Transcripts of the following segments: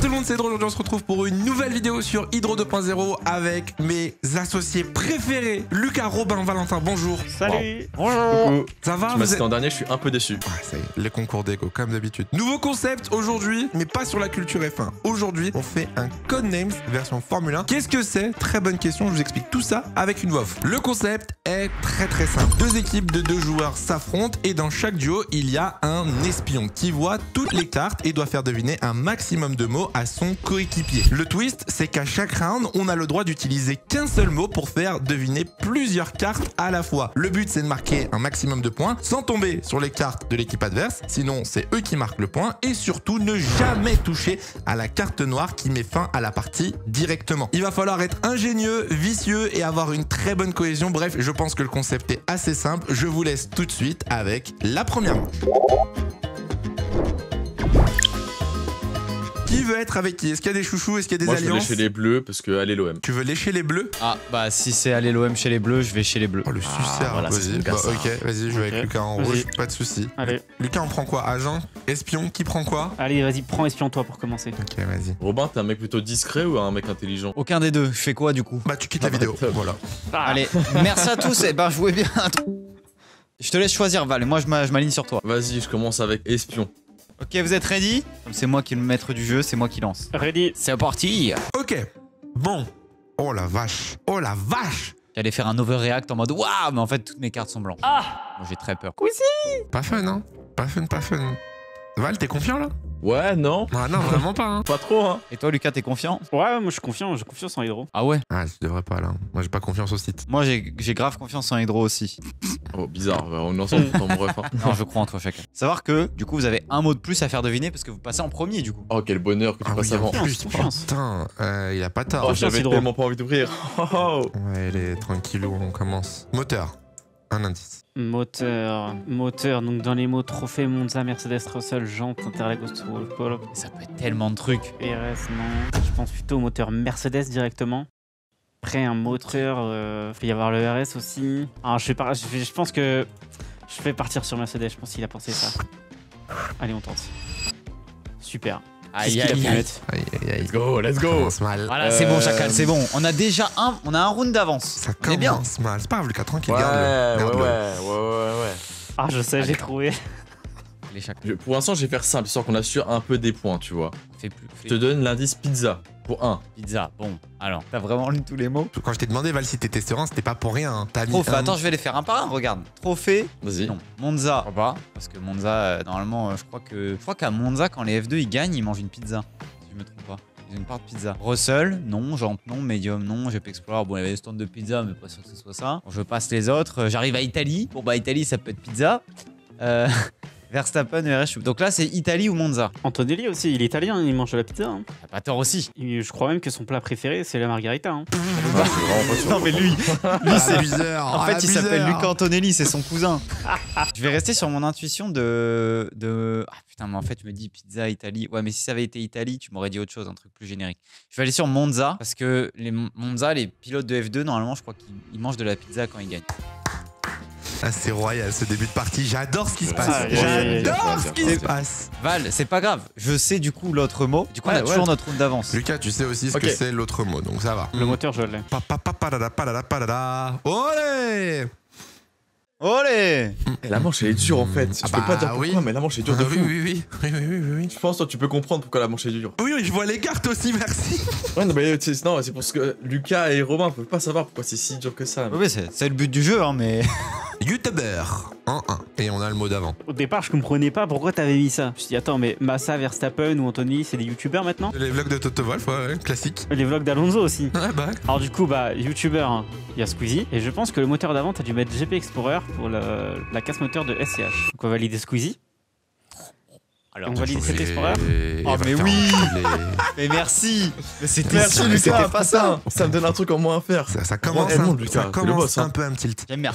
tout le monde, c'est Hydro. Aujourd'hui on se retrouve pour une nouvelle vidéo sur Hydro 2.0 avec mes associés préférés, Lucas, Robin, Valentin, bonjour. Salut. Bonjour. Ça va? Tu m'as cité en dernier, je suis un peu déçu. Ça y est, les concours d'écho, comme d'habitude. Nouveau concept aujourd'hui, mais pas sur la culture F1. Aujourd'hui, on fait un Codenames version Formule 1. Qu'est-ce que c'est? Très bonne question, je vous explique tout ça avec une voix off. Le concept est très simple. Deux équipes de deux joueurs s'affrontent et dans chaque duo, il y a un espion qui voit toutes les cartes et doit faire deviner un maximum de mots à son coéquipier. Le twist, c'est qu'à chaque round, on a le droit d'utiliser qu'un seul mot pour faire deviner plusieurs cartes à la fois. Le but, c'est de marquer un maximum de points sans tomber sur les cartes de l'équipe adverse, sinon c'est eux qui marquent le point, et surtout ne jamais toucher à la carte noire qui met fin à la partie directement. Il va falloir être ingénieux, vicieux et avoir une très bonne cohésion. Bref, je pense que le concept est assez simple. Je vous laisse tout de suite avec la première manche. Qui veut être avec qui? Est-ce qu'il y a des chouchous? Est-ce qu'il y a des Moi, je veux alliances? lécher les bleus parce que allez l'OM. Tu veux lécher les bleus? Ah bah si c'est aller l'OM chez les bleus, je vais chez les bleus. Oh le suceur, voilà, vas-y. c'est mon gars, ça. Ok, vas-y, je vais avec Lucas en Vas-y. rouge, pas de soucis. Allez. Lucas, on prend quoi? Agent? Espion? Qui prend quoi? Allez, vas-y, prends espion toi pour commencer. Ok, vas-y. Robin, t'es un mec plutôt discret ou un mec intelligent? Aucun des deux, je fais quoi du coup? Bah tu quittes la vidéo, top. voilà. Allez, merci à tous, et ben jouez bien. Je te laisse choisir Val, et moi je m'aligne sur toi. Vas-y, je commence avec espion. Ok, vous êtes ready? Comme c'est moi qui est le maître du jeu, c'est moi qui lance. Ready. C'est parti. Ok, bon. Oh la vache. Oh la vache. J'allais faire un overreact en mode waouh, mais en fait toutes mes cartes sont blanches. Moi j'ai très peur. Pas fun, hein? Pas fun. Val, t'es confiant là? Ouais, non? Ah non, vraiment pas, hein? Pas trop, hein? Et toi Lucas, t'es confiant? Ouais, moi je suis confiant, j'ai confiance en Hydro. Ah ouais? Ah, tu devrais pas là. Moi j'ai pas confiance au site. Moi j'ai grave confiance en Hydro aussi. Oh, bizarre, on est ensemble dans mon ref. Hein. Non, je crois en toi chacun. Savoir que du coup vous avez un mot de plus à faire deviner parce que vous passez en premier du coup. Oh, quel bonheur que tu Ah passes oui, en avant. plus, confiance. putain, il a pas tard. Oh, j'avais drôle. tellement pas envie d'ouvrir. Oh, oh. Ouais, allez, tranquillou, on commence. Moteur, un indice. Moteur, donc dans les mots trophée, Monza, Mercedes, Russell, Jante, Interlagos, Polo, Ça peut être tellement de trucs. RS, non. Je pense plutôt au moteur Mercedes directement. Après un moteur, il peut y avoir le RS aussi. Alors je pense que je vais partir sur Mercedes, je pense qu'il a pensé ça. Allez, on tente. Super. Aïe Qu'est-ce qu'il a pu aïe. mettre? Aïe. Let's go, let's Ça go. commence mal. Voilà, c'est bon Chacal, c'est bon. On a déjà un round d'avance. Ça On est bien. commence mal. C'est pas grave, Lucas, tranquille, Ouais, garde-le. ouais, Garde-le. ouais. Ah, je sais, j'ai trouvé. Les Chacal. Pour l'instant, je vais faire simple, histoire qu'on assure un peu des points, tu vois. Fais plus. Je te donne l'indice pizza pour 1. Pizza. Bon, alors, t'as vraiment lu tous les mots? Quand je t'ai demandé, Val, si t'étais serein, c'était pas pour rien. Hein. T'as mis Trophée. un- Attends, je vais les faire un par un. Regarde. Trophée. Vas-y. Non. Monza. Pas. Parce que Monza, normalement, je crois qu'à Monza, quand les F2 ils gagnent, ils mangent une pizza. Si je me trompe pas. Ils ont une part de pizza. Russell, non. Jante, non. Medium, non. GP Explorer, bon, il y avait des stands de pizza, mais pas sûr que ce soit ça. Bon, je passe les autres. J'arrive à Italie. Bon, bah, Italie, ça peut être pizza. Verstappen, RS. Donc là, c'est Italie ou Monza. Antonelli aussi, il est italien, il mange de la pizza. Hein. T'as pas tort aussi. Et je crois même que son plat préféré, c'est la margarita. Hein. Ah, je suis vraiment pas sûr. Non, mais lui, c'est abuseur. en fait, il s'appelle Luca Antonelli, c'est son cousin. Je vais rester sur mon intuition de. Ah putain, mais en fait, je me dis pizza, Italie. Ouais, mais si ça avait été Italie, tu m'aurais dit autre chose, un truc plus générique. Je vais aller sur Monza, parce que les Monza, les pilotes de F2, normalement, je crois qu'ils mangent de la pizza quand ils gagnent. Ah, c'est royal ce début de partie. J'adore ce qui se passe. Ah, J'adore ce qui c'est- se passe. Val, c'est pas grave, je sais du coup l'autre mot. Du coup, on a Ouais, toujours ouais. notre round d'avance. Lucas, tu sais aussi ce Ok. que c'est l'autre mot, donc ça va. Le moteur, je l'ai. Pa-pa-pa-pa-da-da-pa-da-da-pa-da-da. Olé! Olé! Et la manche, elle est dure en fait. Je Ah peux pas bah dire pourquoi, oui. mais la manche est dure Ah de oui, fou. oui. Je pense que tu peux comprendre pourquoi la manche est dure. Oui, je vois les cartes aussi, merci. Ouais, non, mais non, c'est parce que Lucas et Robin peuvent pas savoir pourquoi c'est si dur que ça. Oui, c'est le but du jeu, hein, mais. YouTuber en 1. Et on a le mot d'avant. Au départ, je comprenais pas pourquoi t'avais mis ça. Je me suis dit, attends, mais Massa, Verstappen ou Anthony, c'est des youtubeurs maintenant? Les vlogs de Toto Wolff, ouais, classique. Les vlogs d'Alonso aussi. Ouais, bah. Alors du coup, bah, youtubeur, hein, il y a Squeezie. Et je pense que le moteur d'avant, t'as dû mettre GP Explorer pour la casse moteur de SCH. Donc on va valider Squeezie. Alors, On valide GP Explorer. Oh, mais oui. Mais merci! Mais c'était Merci sûr que Lucas, c'était pas ça! Ça me donne un truc en moins à faire. Ça commence, Elle monte, ça Lucas, c'est le commence boss, hein. un peu un tilt. J'aime bien.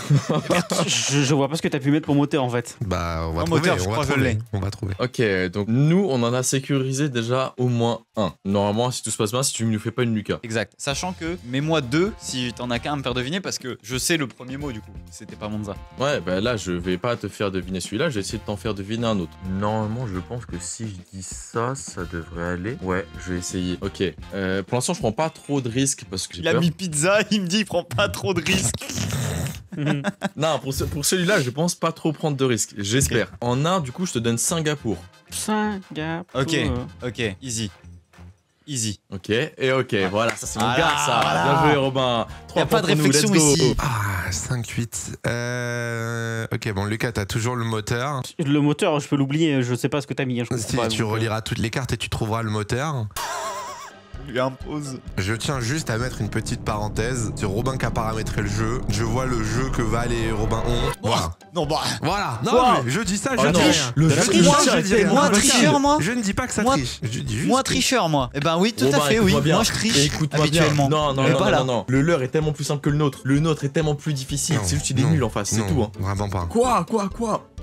Je vois pas ce que t'as pu mettre pour moteur en fait. Bah, on va En trouver. moteur, je on va crois que je trouver. l'ai. On va trouver. Ok, donc nous, on en a sécurisé déjà au moins un. Normalement, si tout se passe bien, si tu ne nous fais pas une Lucas. Exact. Sachant que, mets-moi deux si t'en as qu'un à me faire deviner parce que je sais le premier mot du coup. C'était pas Monza. Ouais, bah là, je vais pas te faire deviner celui-là, je vais essayer de t'en faire deviner un autre. Normalement, je pense que si je dis ça, ça devrait aller. Ouais, je vais essayer. Ok. Pour l'instant, je prends pas trop de risques parce que j'ai Il a peur. mis pizza, il me dit il prend pas trop de risques. Non, pour celui-là, je pense pas trop prendre de risques. J'espère. En un, du coup, je te donne Singapour. Singapour. Ok, easy. Easy. Ok, et ok, voilà, ça c'est mon Voilà, gars, ça. voilà. Bien joué, Robin. Y a pas de réflexion ici. Ah, 5-8. Ok, bon, Lucas, t'as toujours le moteur. Le moteur, je peux l'oublier, je sais pas ce que t'as mis. Je comprends Si, pas, tu donc, reliras toutes les cartes et tu trouveras le moteur. Lui impose. Je tiens juste à mettre une petite parenthèse. C'est Robin qui a paramétré le jeu. Je vois le jeu que va aller Robin 11. Voilà. Non, bah. Voilà. Non, Quoi mais je dis ça, Oh je non. dis rien. Le Je jeu dis triche, ça, je dis rien. moi, Regarde, tricheur, moi. Je ne dis pas que ça Moi- triche. Je dis juste Moi, que- tricheur, moi. Eh ben oui, tout à Robin, fait, oui. écoute-moi bien. Moi, je triche Écoute-moi habituellement. bien. Non, non, Mais non, pas non, là. non, non. Le leur est tellement plus simple que le nôtre. Le nôtre est tellement plus difficile. Non, C'est juste qu'il est non, nul en face, c'est non, tout. Hein. Vraiment pas. Quoi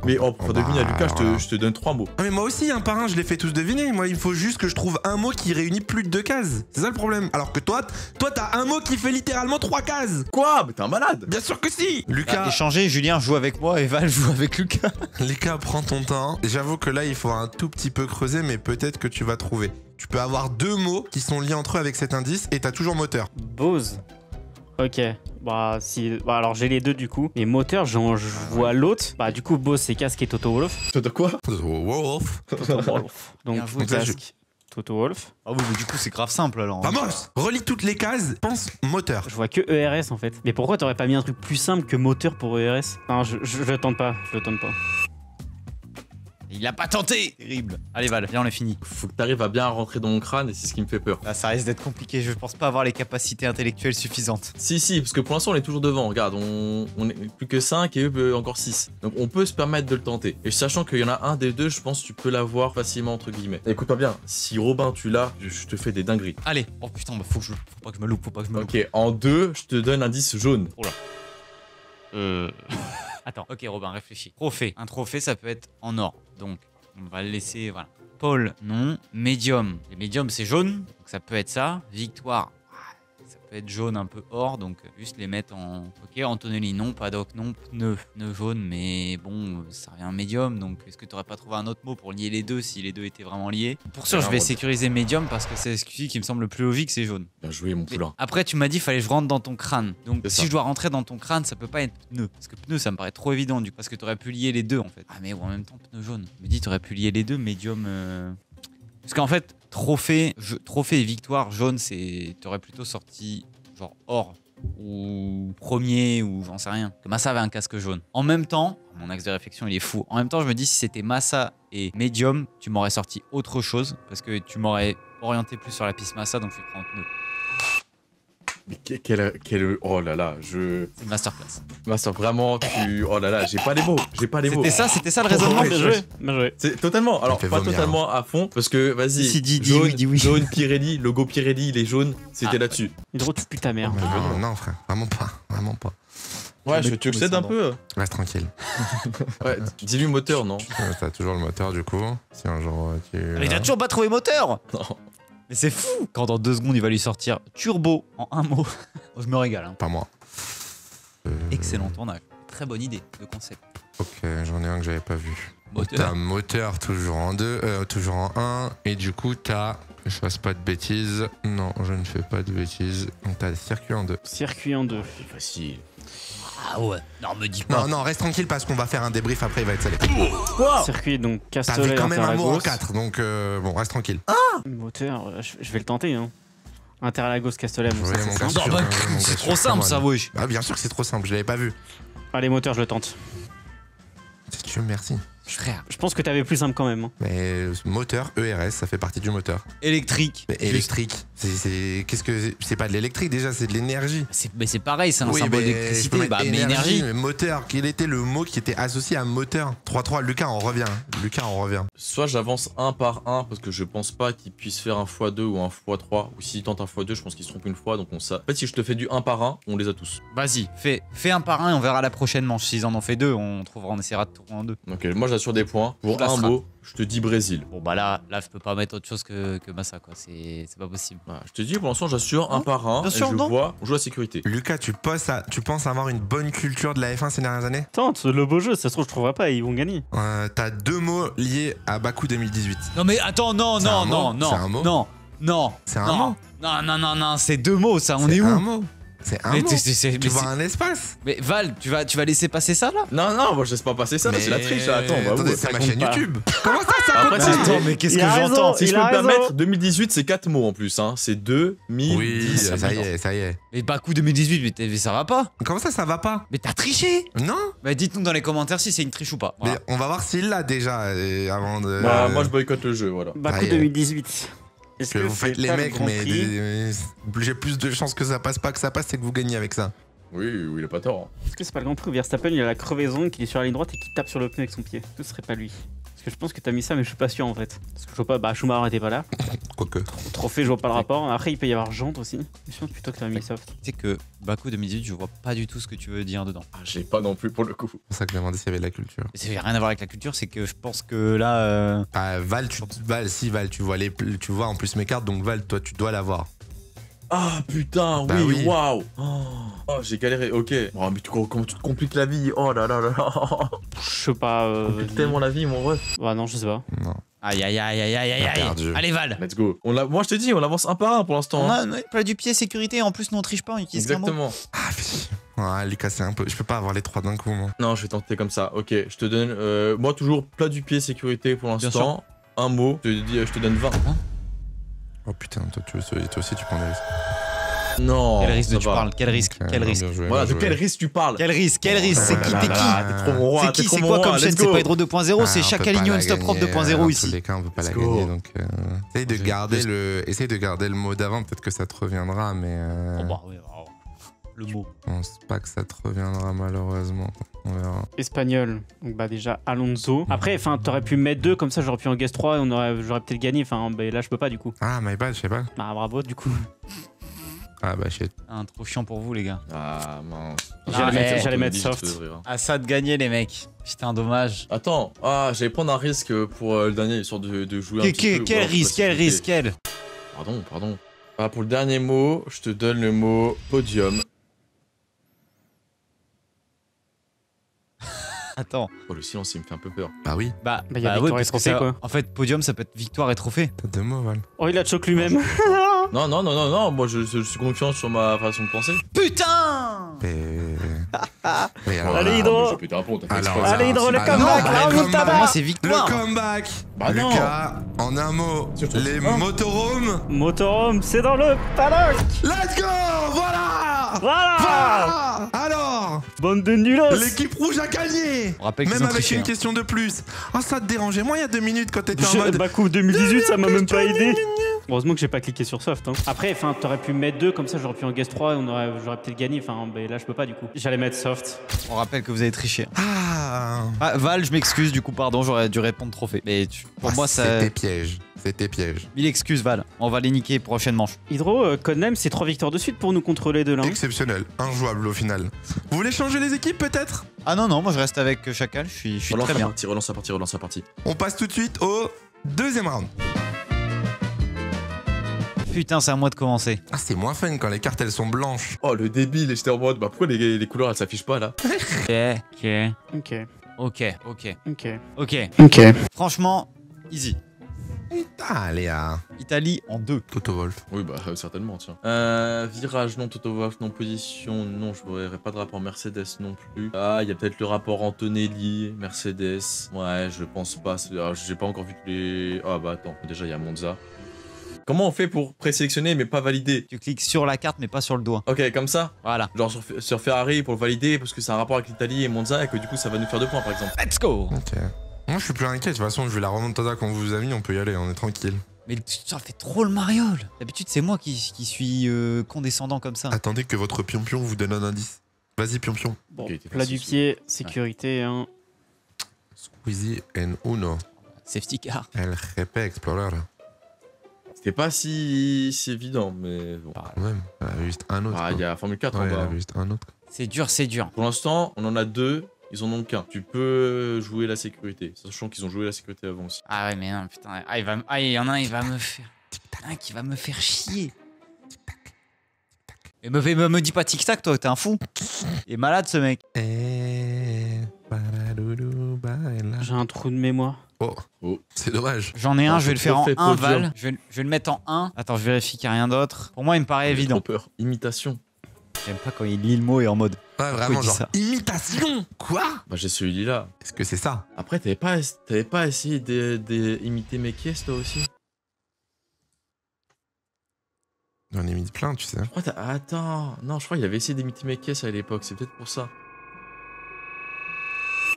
Mais oh, pour deviner à Lucas, voilà. je te donne 3 mots. Ah mais moi aussi, un par un, je les fais tous deviner. Moi, il faut juste que je trouve un mot qui réunit plus de 2 cases. C'est ça le problème. Alors que toi, t'as un mot qui fait littéralement 3 cases. Quoi? Mais t'es un malade. Bien sûr que si. Lucas, Échanger, Julien joue avec moi et Val joue avec Lucas. Lucas, prends ton temps. J'avoue que là, il faut un tout petit peu creuser, mais peut-être que tu vas trouver. Tu peux avoir 2 mots qui sont liés entre eux avec cet indice et t'as toujours moteur. Bose. Ok. Bah, si. Bah, alors j'ai les deux du coup. Mais moteur, je vois l'autre. Bah, du coup, Bose, c'est casque et Toto Wolff. Toi, de quoi? Wolf. Toto Wolff. Donc, Bien joué, casque, Toto Wolff. Ah oui, mais du coup, c'est grave simple alors. Vamos. Relis toutes les cases. Pense moteur. Je vois que ERS en fait. Mais pourquoi t'aurais pas mis un truc plus simple que moteur pour ERS? Non, je le tente pas. Je le tente pas. Il a pas tenté. Terrible. Allez, Val, viens, on est fini. Faut que t'arrives à bien rentrer dans mon crâne et c'est ce qui me fait peur. Là, ça risque d'être compliqué. Je pense pas avoir les capacités intellectuelles suffisantes. Si, parce que pour l'instant on est toujours devant. Regarde, on est plus que 5 et eux encore 6. Donc on peut se permettre de le tenter. Et sachant qu'il y en a un des deux, je pense que tu peux l'avoir facilement entre guillemets. Écoute-moi bien, si Robin tu l'as, je te fais des dingueries. Allez. Oh putain, bah, faut pas que je me loupe. Faut pas que je me loupe. Ok, en 2, je te donne un indice jaune. Attends. Ok, Robin, réfléchis. Trophée. Un trophée, ça peut être en or. Donc, on va le laisser. Voilà. Paul, non. Médium. Les médiums, c'est jaune. Donc, ça peut être ça. Victoire. Ça peut être jaune un peu or, donc juste les mettre en... Ok, Antonelli, non. Paddock, non. Pneu jaune, mais bon, ça revient médium, donc est-ce que tu aurais pas trouvé un autre mot pour lier les deux si les deux étaient vraiment liés? Pour sûr, je vais sécuriser médium parce que c'est celui qui me semble le plus logique, c'est jaune. Bien joué mon poulain. Après, tu m'as dit fallait que je rentre dans ton crâne. Donc C'est si ça. je dois rentrer dans ton crâne, ça peut pas être pneu. Parce que pneu, ça me paraît trop évident, du coup, parce que tu aurais pu lier les deux en fait. Ah, mais en même temps, pneu jaune. Je me dis, tu aurais pu lier les deux, médium. Parce qu'en fait, trophée et victoire jaune, c'est. T'aurais plutôt sorti genre or ou premier ou j'en sais rien. Que Massa avait un casque jaune. En même temps, mon axe de réflexion il est fou. En même temps, je me dis si c'était Massa et médium, tu m'aurais sorti autre chose parce que tu m'aurais orienté plus sur la piste Massa, donc je vais prendre pneu. Mais quel... Oh là là, C'est masterclass. Master, vraiment, tu... Oh là là, j'ai pas les mots. C'était ça le raisonnement. Ouais, Bien joué. Bien joué. C'est totalement, alors fait pas vomir, totalement à fond, parce que vas-y, Si, dis jaune, oui, dis oui. jaune Pirelli, logo Pirelli, il est jaune, c'était Ah. là-dessus. Hydro, tu pues ta mère. Non, non, frère. Vraiment pas. Vraiment pas. Ouais, Je tu vais veux que je cède un peu? Reste tranquille. Ouais, dis-lui moteur, non? T'as toujours le moteur du coup. Si un jour tu. Mais il a toujours pas trouvé moteur. Non. Mais c'est fou. Quand dans 2 secondes il va lui sortir turbo en un mot. Je me régale. Hein. Pas moi. Excellent tournage. Très bonne idée de concept. Ok, j'en ai un que j'avais pas vu. Moteur. T'as moteur toujours en 2, toujours en 1. Et du coup, t'as. Je fasse pas de bêtises. Non, je ne fais pas de bêtises. Donc t'as circuit en 2. Circuit en deux. C'est facile. Ah ouais. Non, me dis pas. Non, non, reste tranquille parce qu'on va faire un débrief après, il va être salé. Quoi? Circuit, donc T'as Castellet, vu quand même un mot en Interlagos. 4, donc bon, reste tranquille. Moteur, je vais le tenter. Hein. Interlagos, Castellet, bon, Ouais, ça, mon c'est gars, simple. sûr, bah, mon gars, c'est sûr, trop simple come ça, on. wesh. Ah, bien sûr que c'est trop simple, je l'avais pas vu. Allez, moteur, je le tente. Dieu merci. Frère. Je pense que t'avais plus simple quand même. Hein. Mais moteur, ERS, ça fait partie du moteur. Électrique. Mais électrique, qu'est-ce que c'est pas de l'électrique déjà, c'est de l'énergie. Mais c'est pareil, c'est un Oui, symbole mais je peux d'électricité. mettre Bah, mais énergie. mais moteur, quel était le mot qui était associé à moteur? 3-3, Lucas, on revient. Lucas, on revient. Soit j'avance un par un, parce que je pense pas qu'il puisse faire un x2 ou un x3, ou s'il tente un x2, je pense qu'il se trompe une fois, donc on sait. En fait, si je te fais du 1 par 1, on les a tous. Vas-y, fais un par un et on verra la prochaine manche. S'ils en ont fait 2, on essaiera de tourner en 2. Donc moi j'assure des points pour La un strat. mot, je te dis Brésil. Bon bah là je peux pas mettre autre chose que Massa quoi, c'est pas possible. Voilà, je te dis, pour l'instant, j'assure un par un. Bien Et sûr, je non. vois, on joue à sécurité. Lucas, tu penses avoir une bonne culture de la F1 ces dernières années? Tente, le beau jeu, ça se trouve, je trouverai pas, ils vont gagner. T'as 2 mots liés à Bakou 2018. Non mais attends, non, C'est un non, mot non, C'est un mot non, non, C'est un non, mot non, c'est 2 mots ça, on est C'est un où? mot. C'est un Mais mot. mais Tu vois un espace. Mais Val, tu vas laisser passer ça là? Non, moi je laisse pas passer ça, c'est la triche. Là. Attends, bah attendez, ouais. c'est ma compte chaîne pas. YouTube. Comment ça Après, compte c'est- pas Attends, mais qu'est-ce Il que a raison. j'entends? Si je Il peux a me raison. permettre, 2018, c'est 4 mots en plus. Hein. C'est 2010. Oui, ça y est. Mais Bakou 2018, mais ça va pas? Comment ça va pas? Mais t'as triché? Non. Bah dites-nous dans les commentaires si c'est une triche ou pas. Voilà. Mais on va voir s'il l'a déjà avant de. Bah, moi je boycotte le jeu, voilà. Bakou Ah, 2018. Est-ce que vous faites c'est les pas le mecs, Grand mais Prix j'ai plus de chances que ça passe pas que ça passe, c'est que vous gagnez avec ça. Oui, il a pas tort. Est-ce que c'est pas le Grand Prix où Verstappen il a la crevaison, qu'il est sur la ligne droite et qu'il tape sur le pneu avec son pied? Ce serait pas lui. Parce que je pense que t'as mis ça, mais je suis pas sûr en fait. Parce que je vois pas, bah Schumacher était pas là. Quoique. Trophée, je vois pas le rapport. Après, il peut y avoir Jante aussi. Je pense plutôt que t'as mis soft. Tu sais que Bakou 2018, je vois pas du tout ce que tu veux dire dedans. Ah, j'ai pas non plus pour le coup. C'est pour ça que j'ai demandé s'il y avait de la culture. Mais ça n'a rien à voir avec la culture, c'est que je pense que là. Ah, Val, tu vois en plus mes cartes, donc Val, toi, tu dois l'avoir. Ah putain, Bah oui, oui. waouh. Oh, j'ai galéré, ok. Oh, mais comment tu te compliques la vie? Oh là là là là. Je sais pas. Complique tellement la vie, mon ref. Ouais, non, je sais pas. Non. Aïe aïe aïe aïe aïe aïe On a aïe. perdu. Allez Val. Let's go. Moi je te dis, on avance un par un pour l'instant. On hein. a plat du pied sécurité, en plus nous on triche pas, on utilise qu'un mot. Exactement. Ah, oui. Lucas, c'est un peu. Je peux pas avoir les 3 d'un coup, moi. Non, je vais tenter comme ça. Ok, je te donne. Moi, toujours plat du pied, sécurité pour Bien l'instant. Un mot, je te donne 20. Oh putain, toi aussi, tu prends des risques. Non. Quel risque ça tu va. parles? Quel risque? Ok, Quel non, risque? bien joué, Voilà, bien de joué. quel risque tu parles? Quel risque? Quel risque? C'est qui? T'es qui? T'es trop mon roi, C'est t'es qui? trop C'est mon quoi roi, comme let's chaîne? C'est go. pas Hydro 2.0, c'est Ah, on chaque peut pas Alignon la Stop Prop gagner, 2.0 Dans ici. tous les cas, on peut pas la Let's go. gagner, donc essaye de garder le mot d'avant, peut-être que ça te reviendra, mais Bon bah oui, alors, le mot. je pense pas que ça te reviendra malheureusement. On verra. Espagnol. Donc, bah, déjà, Alonso. Après, enfin, t'aurais pu mettre 2, comme ça, j'aurais pu en guess 3 et j'aurais peut-être gagné. Enfin, bah, là, je peux pas, du coup. Ah, my bad, je sais pas. Bah, bravo, du coup. Ah bah shit. Trop chiant pour vous les gars. Ah mince. J'allais mettre soft. Ah ça de gagner les mecs. Putain dommage. Attends, j'allais prendre un risque pour le dernier, histoire de jouer un petit peu. Quel Voilà, risque? Quel faciliter. risque? Quel? Pardon. Ah, pour le dernier mot, je te donne le mot podium. Attends. Oh, le silence, il me fait un peu peur. Bah oui, Bah, Bah, y a ouais, victoire et parce que trophée, ça- quoi. En fait, podium, ça peut être victoire et trophée. t'as 2 mots, Val. Oh, il a choqué lui-même. Non, moi je suis confiant sur ma façon de penser. Putain! Mais alors, Allez, là, Hydro. Je vais péter un pont, t'inquiète Alors pas. Allez, Hydro, le Ah comeback, non, là, le on vous comeback. tabac. Pour moi, c'est Le victoire. comeback Bah non. Lucas, en un mot, Surtout les un. motorhomes. Motorhome, c'est dans le paddock. Let's go. Voilà. Voilà. Alors, Bande de nulos. l'équipe rouge a gagné. On rappelle qu'ils Même ont avec triché, une hein. question de plus. Oh, ça te dérangeait moi il y a 2 minutes quand t'étais en mode... Bakou 2018, ça m'a même pas aidé. Heureusement que j'ai pas cliqué sur soft. Hein. Après, enfin, t'aurais pu mettre 2, comme ça, j'aurais pu en guess 3 et j'aurais peut-être gagné. Enfin, bah, là, je peux pas, du coup. J'allais mettre soft. On rappelle que vous avez triché. Ah, Ah, Val, je m'excuse, du coup, pardon, j'aurais dû répondre trophée. Mais pour moi, ça. C'était piège. C'était piège. Mille excuses, Val. On va les niquer prochaine manche. Hydro, Codename, c'est 3 victoires de suite pour nous contrôler de là. Hein. Exceptionnel. Injouable au final. Vous voulez changer les équipes peut-être? Ah non, moi je reste avec Chacal, je suis Relance très la bien. partie, relance la partie. On passe tout de suite au 2e round. Putain, c'est à moi de commencer. Ah, c'est moins fun quand les cartes elles sont blanches. Oh, le débile, j'étais en mode, bah pourquoi les couleurs elles s'affichent pas là? Ok. Ok. Franchement, easy. Ah, Léa. Italie en 2. Toto Wolf. Oui, bah certainement, tiens. Virage, non. Toto Wolff, non. Position, non. Je verrais pas de rapport Mercedes non plus. Ah, il y a peut-être le rapport Antonelli, Mercedes. Ouais, je pense pas. J'ai pas encore vu tous les... Ah bah attends, déjà il y a Monza. Comment on fait pour présélectionner mais pas valider? Tu cliques sur la carte mais pas sur le doigt. Ok, comme ça? Voilà. Genre sur Ferrari pour le valider parce que c'est un rapport avec l'Italie et Monza et que du coup ça va nous faire 2 points par exemple. Let's go. Ok. Moi je suis plus inquiet, de toute façon je vais la remontada qu'on vous a mis, on peut y aller, on est tranquille. Mais ça fait trop le mariole. D'habitude c'est moi qui suis condescendant comme ça. Attendez que votre pion-pion vous donne un indice. Vas-y pion-pion. Bon, Ok, t'es plat du facile. pied, sécurité. Hein. Squeezie en uno. Safety car. El Jefe Explorer. C'était pas si évident mais bon. Quand même, il y avait juste un autre. Ah, il y quoi. a Formule 4 Ouais, en il y bas. avait juste un autre. C'est dur, c'est dur. Pour l'instant, on en a 2. ils en ont qu'un. Tu peux jouer la sécurité, sachant qu'ils ont joué la sécurité avant aussi. Ah ouais, mais non, putain. Il y en a un, il va me faire. Un qui va me faire chier. Et me dis pas tic-tac, toi, t'es un fou. Il est malade, ce mec. J'ai un trou de mémoire. Oh, c'est dommage. J'en ai un, Ah, je vais le c'est faire en trop fait, 1 podium. val. Je vais le mettre en 1. Attends, je vérifie qu'il n'y a rien d'autre. Pour moi, il me paraît J'ai évident. trop peur. Imitation. J'aime pas quand il lit le mot et en mode. Ouais, vraiment, il dit genre, ça imitation. Quoi? Bah j'ai celui-là. Est-ce que c'est ça? Après, t'avais pas essayé d'imiter mes caisses, toi aussi? J'en ai mis plein, tu sais. Je crois Attends, non, je crois qu'il avait essayé d'imiter mes caisses à l'époque, c'est peut-être pour ça.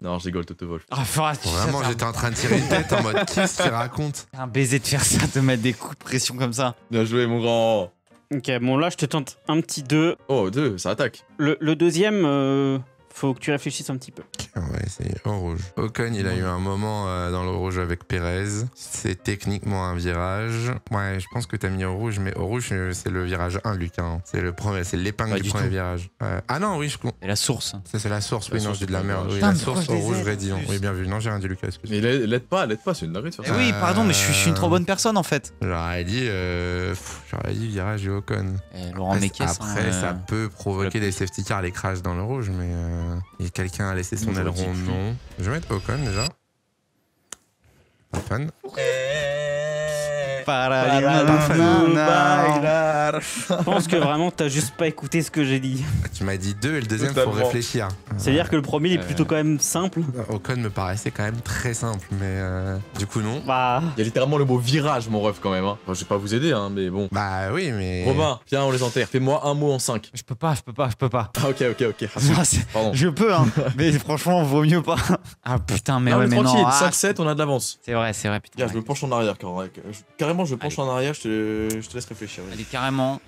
Non, je rigole, Toto Wolf. Ah, Vraiment, j'étais en train de tirer une tête en mode qu'est-ce qu'il raconte? un baiser de faire ça, de mettre des coups de pression comme ça. Bien joué, mon grand. Ok, bon là je te tente un petit 2. Oh, 2, ça attaque. Le deuxième, faut que tu réfléchisses un petit peu. On va essayer au rouge. Ocon, il a eu un moment dans le rouge avec Perez. C'est techniquement un virage. Ouais, je pense que t'as mis au rouge, mais au rouge, c'est le virage 1, Lucas. Hein. C'est le premier, c'est l'épingle Pas du du premier tout. virage. Ah non, oui, C'est la source. ça c'est la source. La Oui, non, source, je dis de la c'est pas merde. grave. Oui, Putain, la mais pourquoi source je au les rouge, aide, vrai dit. en plus Oui, bien vu. Non, j'ai rien dit, Lucas, excuse. Mais l'aide pas, c'est une dinguerie de faire Eh ça. oui, pardon, mais je suis une trop bonne personne en fait. J'aurais dit virage du Ocon. Laurent Mekies. Après, ça peut provoquer des safety cars, les crashs dans le rouge, mais et quelqu'un a laissé son Moi, j'aurais aileron, dit cul. non. Je vais mettre Ocon déjà. Pas fan. Je pense que vraiment t'as juste pas écouté ce que j'ai dit. Tu m'as dit 2 et le deuxième, faut Totalement. réfléchir. C'est-à-dire que le premier il est plutôt quand même simple. Ocon me paraissait quand même très simple, mais du coup, non. Bah, Il y a littéralement le mot virage, mon ref, quand même. Hein. Enfin, je vais pas vous aider, hein, mais bon. Bah oui, mais. Robin, viens, on les enterre. Fais-moi un mot en 5. Je peux pas. Ah, ok. Non, Pardon. je peux, hein. Mais franchement, vaut mieux pas. Ah putain, mais Non, ouais, mais mais non. tranquille, Ah, 5-7, on a de l'avance. c'est vrai, putain. Regarde, je me penche en arrière, carrément, je me penche Allez. en arrière, je te laisse réfléchir. Allez, carrément.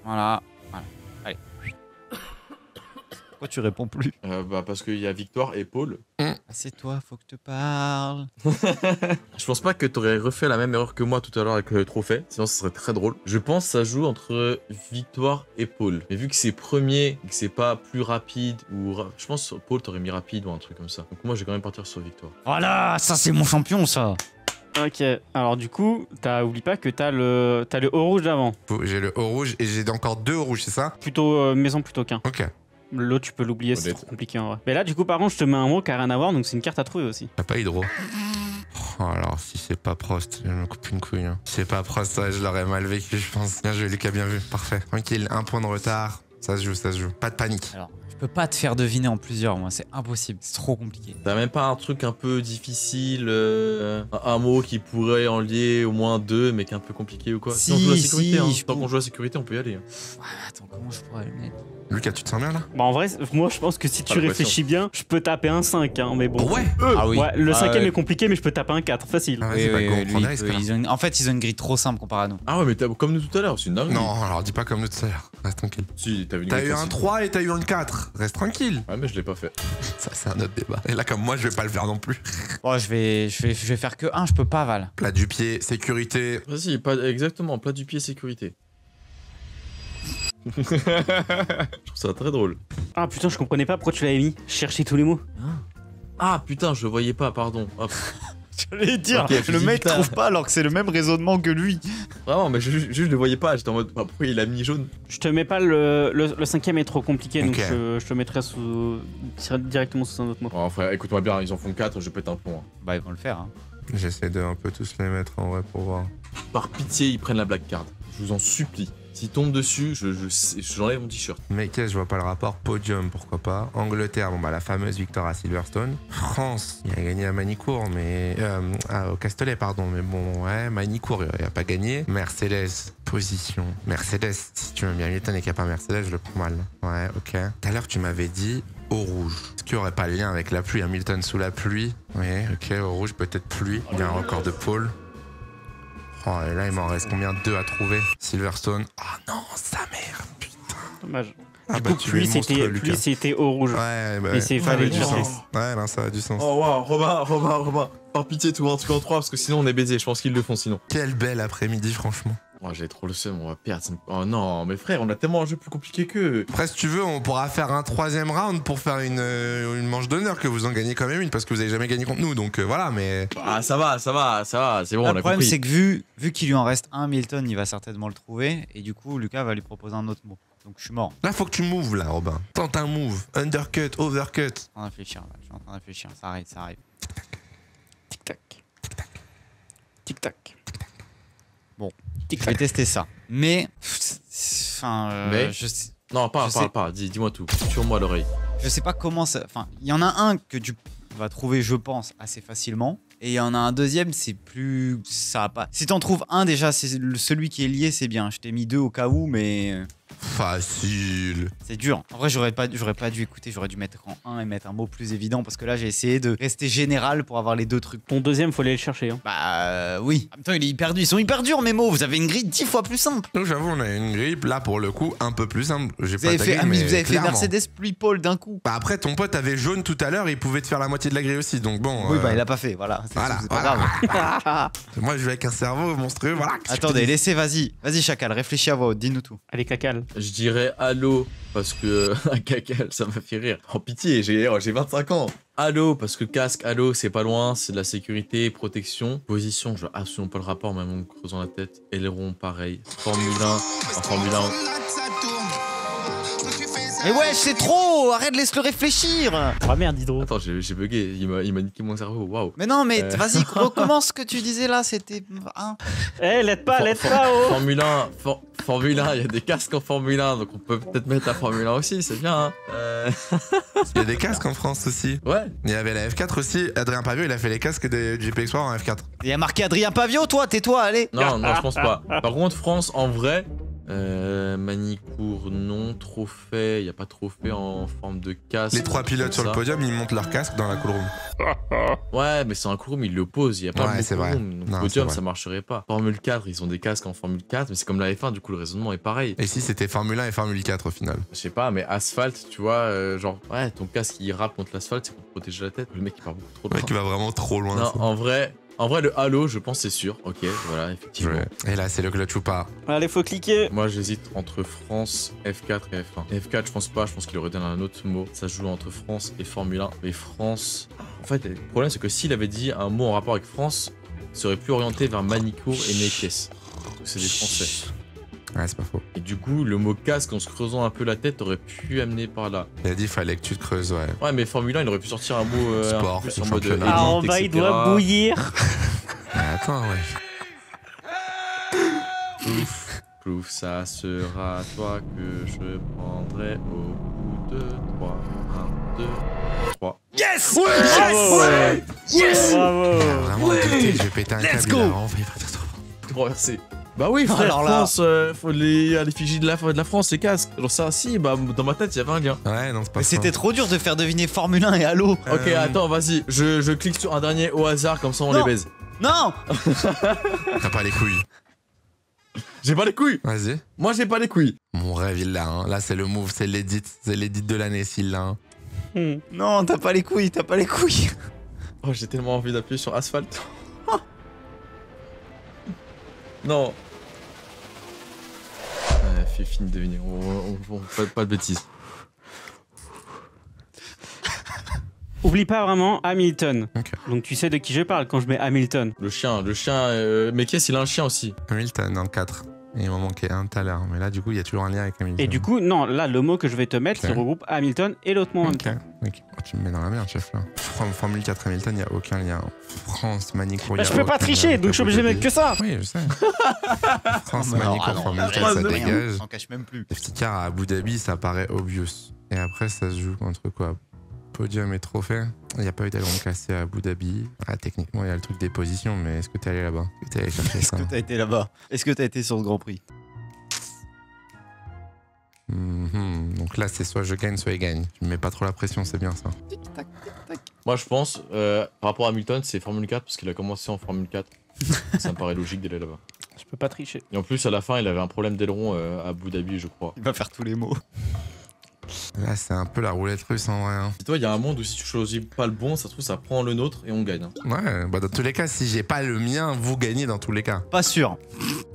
Voilà. Allez. Pourquoi tu réponds plus? Bah, parce qu'il y a Victoire et Paul. C'est toi, faut que je te parle. Je pense pas que t'aurais refait la même erreur que moi tout à l'heure avec le trophée, sinon ce serait très drôle. Je pense que ça joue entre Victoire et Paul. Mais vu que c'est premier, et que c'est pas plus rapide, je pense que Paul t'aurais mis rapide ou un truc comme ça. Donc moi je vais quand même partir sur Victoire. Voilà, ça c'est mon champion, ça. ok. Alors du coup, oublie pas que t'as le haut rouge d'avant. J'ai le haut rouge et j'ai encore 2 hauts rouges, c'est ça? Plutôt maison plutôt qu'un. Ok. L'autre tu peux l'oublier, c'est Honnête. trop compliqué en vrai. Mais là du coup par contre je te mets un mot qui a rien à voir donc c'est une carte à trouver aussi. T'as pas hydro. Oh, alors, si c'est pas Prost, je me coupe une couille. Hein. Si c'est pas Prost, ouais, je l'aurais mal vécu, je pense. Bien joué, Lucas, bien vu. Parfait. Tranquille, 1 point de retard. Ça se joue. Pas de panique. Alors, je peux pas te faire deviner en plusieurs, moi, c'est impossible. C'est trop compliqué. T'as même pas un truc un peu difficile, un mot qui pourrait en lier au moins 2 mais qui est un peu compliqué ou quoi? Si, on joue à la sécurité, si, hein. je Tant peux- qu'on joue à la sécurité, on peut y aller. Hein. Ouais, mais attends, comment je pourrais le mettre? Lucas, tu te sens bien là? Bah en vrai, moi je pense que si tu Pas de réfléchis bien, je peux taper un 5 hein, mais bon. Ouais! Ah oui. Ouais, le Ah cinquième ouais. est compliqué mais je peux taper un 4, facile. Ah, Oui, vas-y, bah, oui, go, on lui, prend des risques, alors. en fait, ils ont une grille trop simple comparé à nous. Ah ouais, mais comme nous tout à l'heure, c'est une dinguerie. Non, alors dis pas comme nous tout à l'heure. Reste tranquille. Si, t'as vu une T'as grille eu un facile. 3 et t'as eu un 4. Reste tranquille. Ouais, mais je l'ai pas fait. Ça, c'est un autre débat. Et là, comme moi, je vais pas le faire non plus. Bon, je vais faire que 1, je peux pas, Val. Plat du pied, sécurité. Vas-y, pas exactement, plat du pied sécurité. Je trouve ça très drôle. Ah putain, je comprenais pas pourquoi tu l'avais mis. Je cherchais tous les mots. Ah putain, je voyais pas, pardon. Hop. J'allais dire, Ok, je le dis, mec putain. trouve pas alors que c'est le même raisonnement que lui. Vraiment, mais je le voyais pas. J'étais en mode, bah, pourquoi il a mis jaune? Je te mets pas le cinquième est trop compliqué donc Ok. je te mettrai directement sous un autre mot. Bon, frère, écoute-moi bien, ils en font 4, je pète un plomb. Hein. Bah, ils vont le faire, hein. J'essaie de un peu tous les mettre en vrai pour voir. Par pitié, ils prennent la black card. Je vous en supplie. S'ils tombent dessus, j'enlève mon t-shirt. Mais qu'est-ce, je vois pas le rapport. Podium, pourquoi pas. Angleterre, bon bah la fameuse victoire à Silverstone. France, il a gagné à Manicourt, mais au Castellet, pardon. Mais bon, ouais, Manicourt, il a pas gagné. Mercedes, position. Mercedes, si tu veux bien Hamilton et qu'il n'y a pas Mercedes, je le prends mal. Ouais, ok. Tout à l'heure, tu m'avais dit au rouge. Est-ce qu'il n'y aurait pas le lien avec la pluie? Hamilton sous la pluie. Ouais, ok, au rouge, peut-être pluie. Il y a un record de pôle. Oh, et là, il m'en reste combien? 2 à trouver. Silverstone. Oh non, sa mère, putain. Dommage. Ah Du bah, coup, tu es monstrueux, Lucas. pluie c'était au rouge. Ouais, bah Et c'est ça fallait a du du sens. sens. Ouais, non, ça a du sens. Oh waouh, Robin. Par pitié, tout un truc en 3 parce que sinon on est baisé. Je pense qu'ils le font sinon. Quel bel après-midi, franchement. Oh, j'ai trop le seum, on va perdre. Oh non, mais frère, on a tellement un jeu plus compliqué qu'eux. Après, si tu veux, on pourra faire un 3e round pour faire une manche d'honneur que vous en gagnez quand même une parce que vous avez jamais gagné contre nous. Donc voilà, mais. Ah, ça va, c'est bon, on a Le problème, compris. c'est que vu qu'il lui en reste un, Milton, il va certainement le trouver. Et du coup, Lucas va lui proposer un autre mot. Donc je suis mort. Là, faut que tu moves, là, Robin. Tente un move. Undercut, overcut. Je suis en train de réfléchir, là. Je suis en train de réfléchir. Ça arrive, ça arrive. Tic-tac. Tic-tac. Bon, je vais tester ça. Mais. Enfin. Mais je sais. Non, Je sais. pas, dis-moi tout. Sur-moi l'oreille. Je sais pas comment ça. Enfin, il y en a un que tu vas trouver, je pense, assez facilement. Et il y en a un deuxième, c'est plus. Ça va pas. Si t'en trouves un déjà, c'est celui qui est lié, c'est bien. Je t'ai mis 2 au cas où, mais. Facile. C'est dur. En vrai, j'aurais pas dû écouter, j'aurais dû mettre en 1 et mettre un mot plus évident parce que là, j'ai essayé de rester général pour avoir les 2 trucs. Ton deuxième, faut aller le chercher. Hein. Bah oui. En même temps, ils sont hyper durs mes mots. Vous avez une grille 10 fois plus simple. Donc j'avoue, on a une grille, là pour le coup, un peu plus simple. J'ai Vous pas avez ta fait, grille, mais vous avez fait clairement. Mercedes puis Paul d'un coup. Bah après, ton pote avait jaune tout à l'heure, il pouvait te faire la moitié de la grille aussi. Donc bon. Oui, bah il a pas fait, voilà. Voilà, C'est pas voilà. grave. Moi, je joue avec un cerveau monstrueux, voilà. Attendez, laissez, vas-y, Chacal, réfléchis à voix haute, dis-nous tout. Allez, cacal. Je dirais allô parce que un cacal, ça m'a fait rire. En pitié, j'ai 25 ans. Allô parce que casque, allô, c'est pas loin, c'est de la sécurité, protection. Position, je vois absolument pas le rapport, même en me creusant la tête. Aileron, pareil. Formule 1, en Formule 1. Mais ouais, c'est trop. Arrête, laisse-le réfléchir. Oh merde, Hydro. Attends, j'ai bugué, il m'a niqué mon cerveau, waouh. Mais non, mais vas-y, recommence ce que tu disais là, c'était... Hein. Eh, l'aide pas, oh. Formule 1, Formule 1, il y a des casques en Formule 1, donc on peut peut-être mettre la Formule 1 aussi, c'est bien. Hein. Il y a des casques en France aussi. Ouais. Il y avait la F4 aussi. Adrien Pavio, il a fait les casques de GP Explorer en F4. Il y a marqué Adrien Pavio, toi, tais-toi, allez. Non, je pense pas. Par contre, France, en vrai, Manicourt, non. Trophée, il n'y a pas de trophée en forme de casque. Les 3 pilotes sur le podium, ils montent leur casque dans la cool room. Ouais, mais c'est un cool room, ils le posent. Il n'y a pas Ouais, de c'est cool vrai. room. Donc, Non, podium, c'est vrai. ça marcherait pas. Formule 4, ils ont des casques en Formule 4, mais c'est comme la F1, du coup, le raisonnement est pareil. Et si c'était Formule 1 et Formule 4 au final. Je sais pas, mais asphalte, tu vois, genre, ouais, ton casque il rappe contre l'asphalte, c'est pour te protéger la tête. Le mec il part beaucoup trop Le loin. mec, il va vraiment trop loin. Non, ça. en vrai, le halo, je pense, c'est sûr. Ok, voilà, effectivement. Ouais. Et là, c'est le clutch ou pas. Allez, faut cliquer. Moi, j'hésite entre France, F4 et F1. F4, je pense pas, je pense qu'il aurait donné un autre mot. Ça se joue entre France et Formule 1. Mais France. En fait, le problème, c'est que s'il avait dit un mot en rapport avec France, il serait plus orienté vers Manicourt et Nekes. C'est des Français. Ouais, c'est pas faux. Et du coup, le mot casque, en se creusant un peu la tête, aurait pu amener par là. Il a dit fallait que tu te creuses, ouais. Ouais, mais Formule 1, il aurait pu sortir un mot un Sport, peu plus en mode championnat. élite, Ah, en bas, il etc. doit bouillir. Mais attends, ouais. Plouf, ça sera toi que je prendrai au bout de 3. 1, 2, 3. Yes. Bravo. Yes. Bravo. Ah, vraiment dégoûté, je vais péter un Let's câble. go. Il a vraiment failli partir trop. Tout renversé. Bah oui, frère, Alors là- France, faut à l'effigie de la France, c'est casque. Genre ça, si, bah dans ma tête, il y avait un lien. Ouais, non, c'est pas Mais ça. c'était trop dur de faire deviner Formule 1 et Halo. Ok, attends, vas-y, je clique sur un dernier au hasard, comme ça on Non. les baise. Non. T'as pas les couilles. J'ai pas les couilles. Vas-y. Moi, j'ai pas les couilles. Mon rêve, il l'a. Hein. Là, c'est le move, c'est l'édit. C'est l'édit de l'année, s'il l'a. Hein. Non, t'as pas les couilles, t'as pas les couilles. Oh, j'ai tellement envie d'appuyer sur asphalte. Non. Fais fini de deviner. Pas de bêtises. Oublie pas vraiment Hamilton. Ok. Donc tu sais de qui je parle quand je mets Hamilton. Le chien. Mais qu'est-ce il a un chien aussi. Hamilton dans le 4. Et il m'en manquait un tout à l'heure. Mais là, du coup, il y a toujours un lien avec Hamilton. Et du coup, non, là, le mot que je vais te mettre, Ok. il regroupe Hamilton et l'autre mot en même Ok. temps. Ok. Oh, tu me mets dans la merde, chef, là. Formule 4 Hamilton, il n'y a aucun lien. France, Manicourt, Bah, il y je a peux pas aucun tricher, lien. donc je suis obligé de mettre que ça. Oui, je sais. France, Mais alors, Manicourt, ah non, Formule là, 4, ça de dégage. On s'en cache même plus. Safety car à Abu Dhabi, ça paraît obvious. Et après, ça se joue entre quoi? Podium et trophée. Il n'y a pas eu d'aileron cassé à Abu Dhabi. Ah, techniquement, il y a le truc des positions, mais est-ce que t'es allé là-bas? Est-ce que t'es allé chercher Est-ce ça? que t'as été là-bas? Est-ce que t'as été sur ce Grand Prix? Donc là, c'est soit je gagne, soit il gagne. Tu me mets pas trop la pression, c'est bien ça. Tic-tac, tic-tac. Moi, je pense, par rapport à Hamilton, c'est Formule 4 parce qu'il a commencé en Formule 4. Ça me paraît logique d'aller là-bas. Je peux pas tricher. Et en plus, à la fin, il avait un problème d'aileron à Abu Dhabi, je crois. Il va faire tous les mots. Là, c'est un peu la roulette russe en vrai. Hein. Dis-toi, il y a un monde où si tu choisis pas le bon, ça se trouve, ça prend le nôtre et on gagne. Hein. Ouais, bah dans tous les cas, si j'ai pas le mien, vous gagnez dans tous les cas. Pas sûr.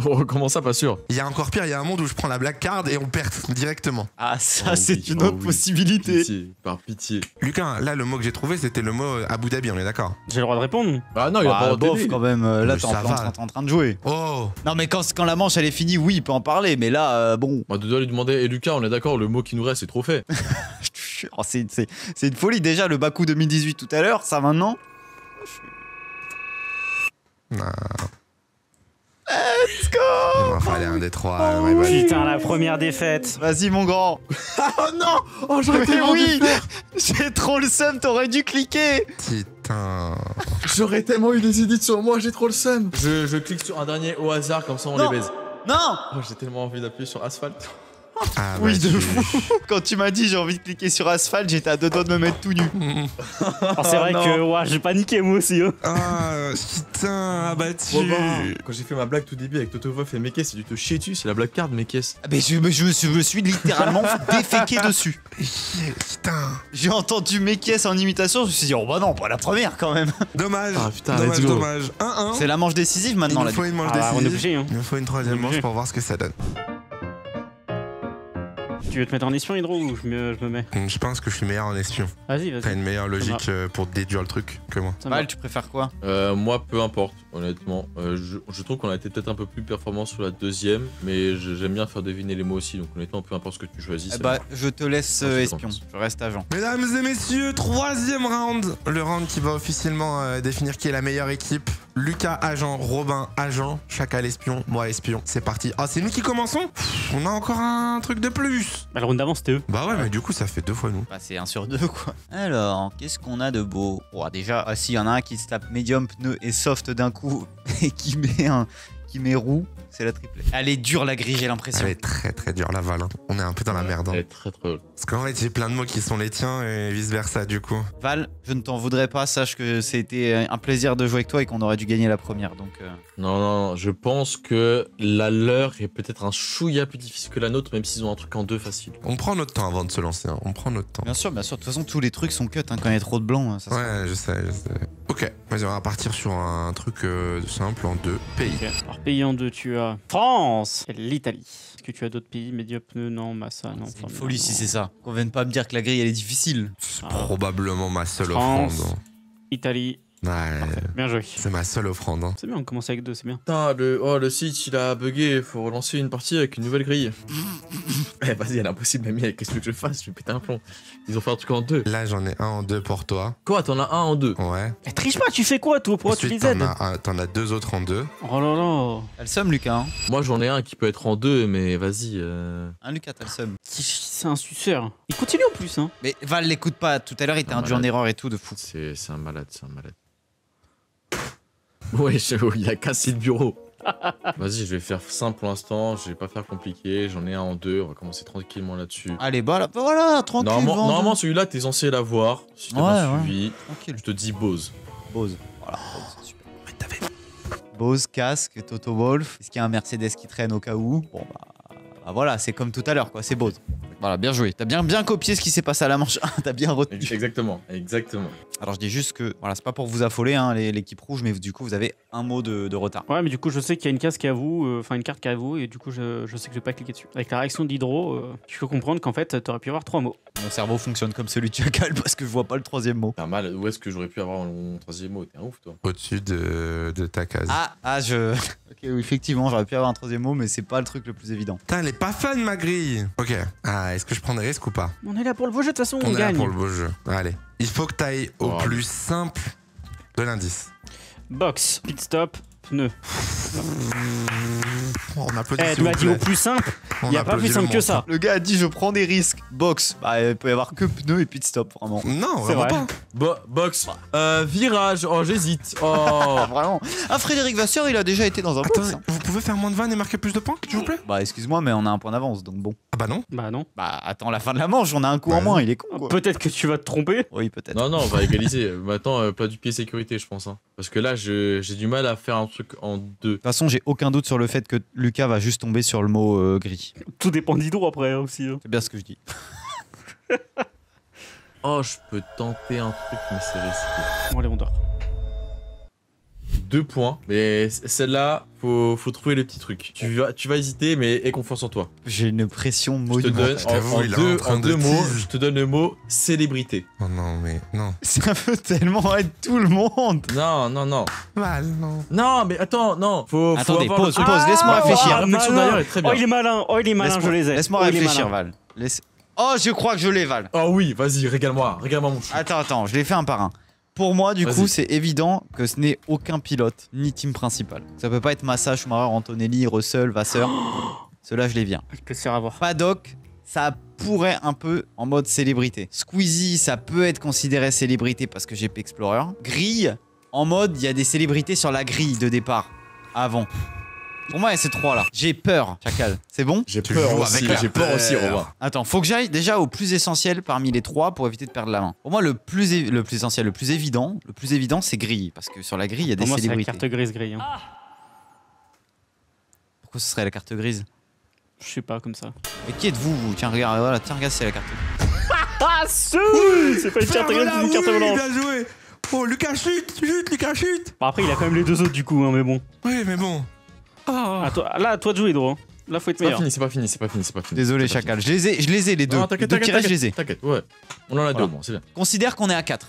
Oh, comment ça, pas sûr? Il y a encore pire, il y a un monde où je prends la black card et on perd directement. Ah, ça, Oh c'est oui, une oh autre oui. possibilité. Pitié, par pitié. Lucas, là, le mot que j'ai trouvé, c'était le mot Abu Dhabi, on est d'accord? J'ai le droit de répondre. Ah non, il a pas Bof, entendu. quand même. Là, Mais t'es ça va. en train de jouer. Oh! Non, mais quand la manche, elle est finie, oui, il peut en parler. Mais là, bon. On doit lui demander, et Lucas, on est d'accord, le mot qui nous reste, c'est trop fait. Je te jure, c'est une folie. Déjà, le Bakou 2018 tout à l'heure, ça maintenant. Non, Let's go! il m'en fallait un des trois. my bad. Putain, la première défaite. Vas-y, mon grand. Oh non! Oh, j'aurais Mais tellement oui! dû le faire. J'ai trop le seum, t'aurais dû cliquer. Putain. J'aurais tellement eu des idées sur moi, j'ai trop le seum. Je clique sur un dernier au hasard, comme ça on Non. les baise. Non! Oh, j'ai tellement envie d'appuyer sur asphalte. Ah, Oui, bah, de tu- fou. Quand tu m'as dit j'ai envie de cliquer sur asphalte, j'étais à deux doigts de me mettre tout nu. Alors, c'est vrai non. que ouais, j'ai paniqué moi aussi. Hein. Ah, putain, abattu. Robin, quand j'ai fait ma blague tout début avec Totovof et Mekes, c'est du te chier dessus, c'est la blague card Mekes. Ah, mais je me suis littéralement déféqué dessus. Putain. J'ai entendu Mekes en imitation, je me suis dit, oh bah non, pas la première quand même. Dommage. Ah, putain, dommage, let's go. dommage. 1-1. C'est la manche décisive Il maintenant nous là. faut une manche Ah, on est décisive. obligé. Hein. Il nous faut une troisième On est manche obligé. pour voir ce que ça donne. Tu veux te mettre en espion, Hydro, ou je me mets? Je pense que je suis meilleur en espion. Vas-y, T'as vas-y. une meilleure logique pour déduire le truc que moi. Ça me va. Val, tu préfères quoi? Moi, peu importe, honnêtement. Je trouve qu'on a été peut-être un peu plus performant sur la deuxième, mais j'aime bien faire deviner les mots aussi, donc honnêtement, peu importe ce que tu choisis. Eh c'est bah, bon. je te laisse Moi, je te espion, confiance. je reste agent. Mesdames et messieurs, troisième round. Le round qui va officiellement définir qui est la meilleure équipe. Lucas, agent. Robin, agent. Chacal, espion. Moi, espion. C'est parti. Ah, c'est nous qui commençons? Pff, on a encore un truc de plus. Bah, le round d'avant, c'était eux. Bah ouais, mais du coup, ça fait 2 fois nous. Bah, c'est 1 sur 2 quoi. Alors, qu'est-ce qu'on a de beau? Oh, déjà, ah si, y en a un qui se tape médium, pneu et soft d'un coup et qui met roue, c'est la triplée. Elle est dure la grille, j'ai l'impression. Elle est très très dure la Val. Hein. On est un peu dans la merde. Hein. Elle est très très haute. Parce qu'en fait, j'ai plein de mots qui sont les tiens et vice versa du coup. Val, je ne t'en voudrais pas, sache que c'était un plaisir de jouer avec toi et qu'on aurait dû gagner la première, donc... Non, je pense que la leur est peut-être un chouïa plus difficile que la nôtre, même s'ils ont un truc en deux facile. On prend notre temps avant de se lancer. Hein. On prend notre temps. Bien sûr, de toute façon, tous les trucs sont cut hein, quand il y a trop de blanc. Ça Ouais, je sais. Ok, vas-y, on va partir sur un truc simple en 2 pays. Ok. Alors, pays en deux, tu as France et l'Italie. Est-ce que tu as d'autres pays? Média, pneu, non. Massa, non. C'est une Formule folie 1, si non. c'est ça. Qu'on vienne pas me dire que la grille elle est difficile. C'est Ah. probablement ma seule France. offrande. Italie. Ouais, Bien joué. c'est ma seule offrande. Hein. C'est bien, on commence avec deux, c'est bien. Putain, le site il a bugué, faut relancer une partie avec une nouvelle grille. Eh, vas-y, elle est impossible, mamie, qu'est-ce que je fasse? Je vais péter un plomb. Ils ont fait un truc en deux. Là, j'en ai un en 2 pour toi. Quoi, t'en as un en deux? Ouais. Eh, triche pas, tu fais quoi, toi? Pourquoi tu Ensuite, les aides? t'en as 2 autres en 2. Oh là là. T'as le seum, Lucas. Hein. Moi j'en ai un qui peut être en deux, mais vas-y. Hein, Lucas, t'as le seum. C'est un suceur. Il continue en plus, hein. Mais Val, l'écoute pas. Tout à l'heure, il t'a Un induit en malade. erreur et tout de fou. C'est un malade, c'est un malade. Ouais, il a cassé le bureau. Vas-y, je vais faire simple pour l'instant, je vais pas faire compliqué, j'en ai un en deux, on va commencer tranquillement là-dessus. Allez, bah voilà, tranquille. Normalement celui-là, t'es censé l'avoir, si t'as bien Ouais. suivi. tranquille. Je te dis Bose. Bose. Voilà, Bose, super. Bose, casque, Toto Wolf. Est-ce qu'il y a un Mercedes qui traîne au cas où? Bon, bah voilà, c'est comme tout à l'heure, quoi. C'est Bose. Voilà, bien joué. T'as bien copié ce qui s'est passé à la manche 1. T'as bien retenu. Exactement. Alors, je dis juste que, voilà, c'est pas pour vous affoler, hein, l'équipe rouge, mais du coup, vous avez un mot de retard. Ouais, mais du coup, je sais qu'il y a une case qui est à vous, enfin une carte qui est à vous, et du coup, je sais que je vais pas cliquer dessus. Avec la réaction d'Hydro, tu peux comprendre qu'en fait, t'aurais pu avoir 3 mots. Mon cerveau fonctionne comme celui de Chacal parce que je vois pas le troisième mot. T'as mal, où est-ce que j'aurais pu avoir mon troisième mot? T'es un ouf, toi. Au-dessus de ta case. Ok, oui, effectivement, j'aurais pu avoir un troisième mot, mais c'est pas le truc le plus évident. Putain, elle est pas fun ma grille. Ok. Ah, est-ce que je prends des risques ou pas? On est là pour le beau jeu, de toute façon, on On est là gagne. pour le beau jeu. Allez. Il faut que t'ailles au Oh. plus simple de l'indice. Box, pit stop, pneu. On applaudit. Eh, s'il tu m'as vous dit au plaît. plus simple, On y a pas applaudit plus le simple que monstre. ça. Le gars a dit je prends des risques. Box, bah il peut y avoir que pneus et pit stop, vraiment. Non, C'est vraiment vrai. pas. Box. Virage. Oh, j'hésite. Oh. Ah, vraiment. Ah, Frédéric Vasseur, il a déjà été dans un box. Attends, hein. vous pouvez faire moins de vannes et marquer plus de points, s'il vous plaît? Bah, excuse-moi, mais on a un point d'avance, donc bon. Ah bah non. Bah non. Bah, attends la fin de la manche, on a un coup en Ouais. moins, il est con, quoi. Peut-être que tu vas te tromper. Oui, peut-être. Non, on va égaliser. Maintenant, plat du pied sécurité, je pense. Hein. Parce que là, j'ai du mal à faire un truc en deux. De toute façon, j'ai aucun doute sur le fait que Lucas va juste tomber sur le mot gris. Tout dépend d'Hydro après hein, aussi. hein. C'est bien ce que je dis. Oh, je peux tenter un truc, mais c'est risqué. Bon, allez, on dort. 2 points. Mais celle-là, faut trouver le petit truc. Tu vas hésiter, mais aie confiance en toi. J'ai une pression Je te monumentale. donne t'avoue, il est en train en de deux mots, tease. je te donne le mot célébrité. Oh non, mais non. Ça peut tellement être tout le monde. Non, non, non. Mal, non. Non, mais attends, non. Faut Attendez, avoir le pause, truc. pause, laisse-moi La réfléchir. réflexion d'ailleurs est très bien. Oh, il est malin. Oh, il est malin, je les ai. Laisse-moi Oh, il est réfléchir, malin. Val. Oh, je crois que je l'ai, Val. Oh oui, vas-y, régale-moi mon chou. Attends, je l'ai fait un par un. Pour moi, du Vas-y. coup, c'est évident que ce n'est aucun pilote, ni team principal. Ça peut pas être Massa, Schumacher, Antonelli, Russell, Vasseur. Ceux-là, je les viens. Je te laisserai avoir. Paddock, ça pourrait un peu en mode célébrité. Squeezie, ça peut être considéré célébrité parce que j'ai GP Explorer. Grille, en mode, il y a des célébrités sur la grille de départ. Avant. Pour moi, il y a ces trois-là. J'ai peur, Chacal. C'est bon? J'ai Tu peur joues aussi, avec la j'ai peur aussi, peur. Romain. Attends, faut que j'aille déjà au plus essentiel parmi les trois pour éviter de perdre la main. Pour moi, le plus essentiel, le plus évident, c'est grille. Parce que sur la grille, il y a des Pour moi, c'est la célébrités. carte grise grille. Hein. Pourquoi ce serait la carte grise? Je sais pas, comme ça. Mais qui êtes-vous, vous? Tiens, regarde, voilà, tiens, regarde, c'est la carte grise. Ah, c'est pas une carte grise, c'est une carte blanche. Bien joué. Oh, Lucas chute, Lucas chute. Bon, après, il a quand même les deux autres du coup, hein, mais bon. Oui, mais bon. Oh. À toi de jouer, Dro. Là, faut être C'est pas meilleur. fini, c'est pas fini, c'est pas fini, c'est pas fini. Désolé, C'est pas Chacal. Je les ai, les deux. fini. Non, Les t'inquiète, deux qui restent, je les ai. t'inquiète, ouais. On en a deux Voilà. au moins, c'est bien. Considère qu'on est à 4.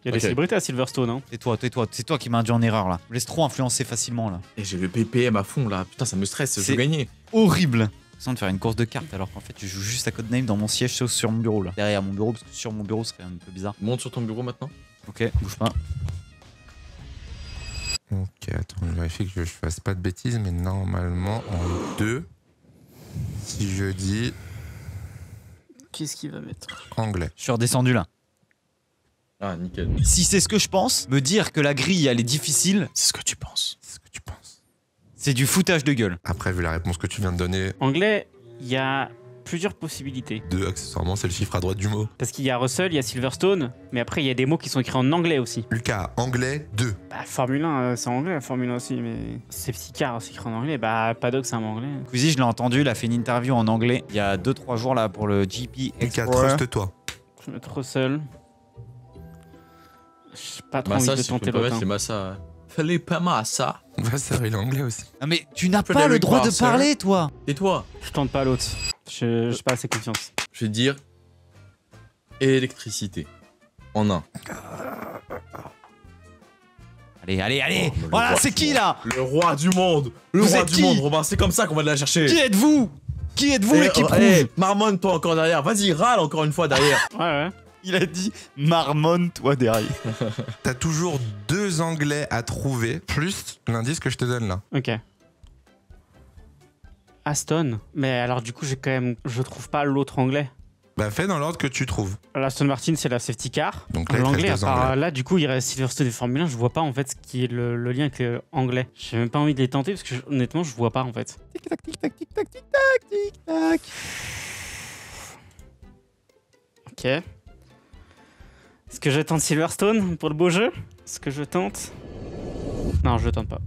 Il y a des Ok. célébrités à Silverstone. Hein. C'est toi qui m'as induit en erreur là. Je me laisse trop influencer facilement là. Et j'ai le BPM à fond là, putain, ça me stresse, je C'est- veux gagner. Horrible. Sans de faire une course de cartes alors qu'en fait je joue juste à Codename dans mon siège sauf sur mon bureau là. Derrière mon bureau parce que sur mon bureau ce serait un peu bizarre. Monte sur ton bureau maintenant. Ok, bouge pas. Ok, attends, je vérifie que je fasse pas de bêtises, mais normalement en 2, si je dis Qu'est-ce qu'il va mettre? anglais. Je suis redescendu là. Ah, nickel. Si c'est ce que je pense, me dire que la grille elle est difficile, C'est ce que tu penses. C'est ce que tu penses. c'est du foutage de gueule. Après, vu la réponse que tu viens de donner, Anglais, il y a plusieurs possibilités. 2, accessoirement, c'est le chiffre à droite du mot. Parce qu'il y a Russell, il y a Silverstone, mais après, il y a des mots qui sont écrits en anglais aussi. Lucas, anglais, 2. Bah, Formule 1, c'est en anglais, la Formule 1 aussi, mais. Safety car, c'est écrit en anglais. Bah, Paddock, c'est un mot anglais. Squeezie, je l'ai entendu, il a fait une interview en anglais il y a 2-3 jours là pour le GP Lucas, Explorer. trust-toi. Je vais mettre Russell. J'ai pas trop Massa, envie de si tu peux tenter pas l'autre. mettre les Massa. Fallait pas Massa. Vasseur, il est anglais aussi. Ah mais tu n'as pas Frédéric le droit de Vasseur. parler toi. Et toi? Je tente pas l'autre. J'ai pas assez confiance. Je vais te dire électricité. En un. Allez, Oh, mais le voilà, roi c'est du qui monde. là? Le roi du monde. Le Vous roi êtes du qui monde, Robin. C'est comme ça qu'on va la chercher. Qui êtes-vous? Qui êtes-vous et qui prouve? Marmonne, toi encore derrière. Vas-y, râle encore une fois derrière. Ouais, ouais. Il a dit marmonne toi derrière. T'as toujours 2 anglais à trouver, plus l'indice que je te donne là. Ok. Aston. Mais alors, du coup, j'ai quand même. Je trouve pas l'autre anglais. Bah, fais dans l'ordre que tu trouves. L'Aston Martin, c'est la safety car. Donc là, il te L'anglais, à reste 2 part anglais. là, du coup, il reste Silverstone et Formule 1. Je vois pas en fait ce qui est le lien avec l'anglais. J'ai même pas envie de les tenter parce que honnêtement, je vois pas en fait. Tic tac tic tac tic tac tic tac tic tac. Ok. Est-ce que je tente Silverstone pour le beau jeu? Est-ce que je tente? Non, je tente pas.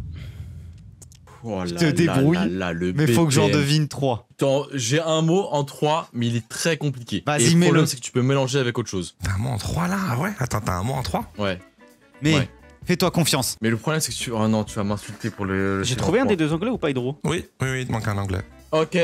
Oh Je te débrouille, le Mais faut que j'en BPM. devine 3. Attends, j'ai un mot en 3, mais il est très compliqué. Vas-y, Et le mets-le. problème, c'est que tu peux mélanger avec autre chose. T'as un mot en 3 là? Ah ouais? Attends, t'as un mot en 3? Ouais. Mais Ouais. fais-toi confiance. Mais le problème, c'est que tu. Oh non, tu vas m'insulter pour le. J'ai trouvé un des deux anglais ou pas, Hydro? Oui, il te manque un anglais. Ok,